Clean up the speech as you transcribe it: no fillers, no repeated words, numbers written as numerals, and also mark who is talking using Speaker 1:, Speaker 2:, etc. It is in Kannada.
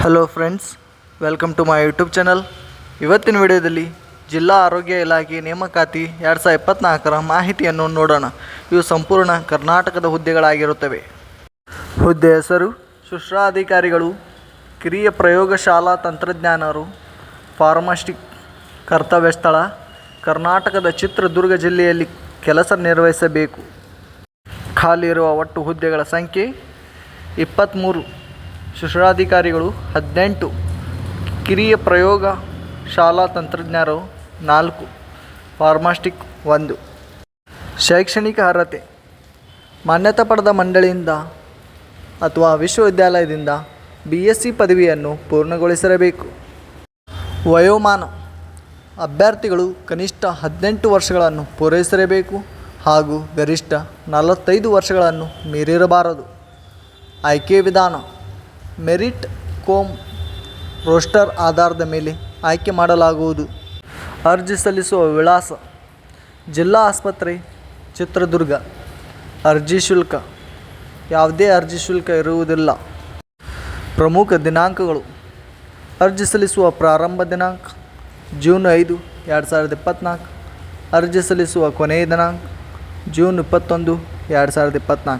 Speaker 1: Hello friends, welcome to my YouTube channel. ಇವತ್ತಿನ ವಿಡಿಯೋದಲ್ಲಿ ಜಿಲ್ಲಾ ಆರೋಗ್ಯ ಇಲಾಖೆ ನೇಮಕಾತಿ 2024ರ ಮಾಹಿತಿಯನ್ನು ನೋಡೋಣ. ಇವು ಸಂಪೂರ್ಣ ಕರ್ನಾಟಕದ ಹುದ್ದೆಗಳಾಗಿರುತ್ತವೆ. ಹುದ್ದೆ ಹೆಸರು: ಶುಶ್ರಾಧಿಕಾರಿಗಳು, ಕಿರಿಯ ಪ್ರಯೋಗಶಾಲಾ ತಂತ್ರಜ್ಞಾನರು, ಫಾರ್ಮಾಸ್ಟಿಕ್. ಕರ್ತವ್ಯ ಸ್ಥಳ: ಕರ್ನಾಟಕದ ಚಿತ್ರದುರ್ಗ ಜಿಲ್ಲೆಯಲ್ಲಿ ಕೆಲಸ ನಿರ್ವಹಿಸಬೇಕು. ಖಾಲಿ ಇರುವ ಒಟ್ಟು ಹುದ್ದೆಗಳ ಸಂಖ್ಯೆ 23. ಶುಶ್ರಾಧಿಕಾರಿಗಳು 18, ಕಿರಿಯ ಪ್ರಯೋಗ ಶಾಲಾ ತಂತ್ರಜ್ಞರು 4, ಫಾರ್ಮಾಸ್ಟಿಕ್ 1. ಶೈಕ್ಷಣಿಕ ಅರ್ಹತೆ: ಮಾನ್ಯತೆ ಪಡೆದ ಮಂಡಳಿಯಿಂದ ಅಥವಾ ವಿಶ್ವವಿದ್ಯಾಲಯದಿಂದ BSc ಪದವಿಯನ್ನು ಪೂರ್ಣಗೊಳಿಸಿರಬೇಕು. ವಯೋಮಾನ: ಅಭ್ಯರ್ಥಿಗಳು ಕನಿಷ್ಠ 18 ವರ್ಷಗಳನ್ನು ಪೂರೈಸಿರಬೇಕು ಹಾಗೂ ಗರಿಷ್ಠ 45 ವರ್ಷಗಳನ್ನು ಮೀರಿರಬಾರದು. ಆಯ್ಕೆ ವಿಧಾನ: ಮೆರಿಟ್ ಕೋಮ್ ರೋಸ್ಟರ್ ಆಧಾರದ ಮೇಲೆ ಆಯ್ಕೆ ಮಾಡಲಾಗುವುದು. ಅರ್ಜಿ ಸಲ್ಲಿಸುವ ವಿಳಾಸ: ಜಿಲ್ಲಾ ಆಸ್ಪತ್ರೆ, ಚಿತ್ರದುರ್ಗ. ಅರ್ಜಿ ಶುಲ್ಕ: ಯಾವುದೇ ಅರ್ಜಿ ಶುಲ್ಕ ಇರುವುದಿಲ್ಲ. ಪ್ರಮುಖ ದಿನಾಂಕಗಳು: ಅರ್ಜಿ ಸಲ್ಲಿಸುವ ಪ್ರಾರಂಭ ದಿನಾಂಕ ಜೂನ್ 5, 2024. ಅರ್ಜಿ ಸಲ್ಲಿಸುವ ಕೊನೆಯ ದಿನಾಂಕ ಜೂನ್ 21, 2024.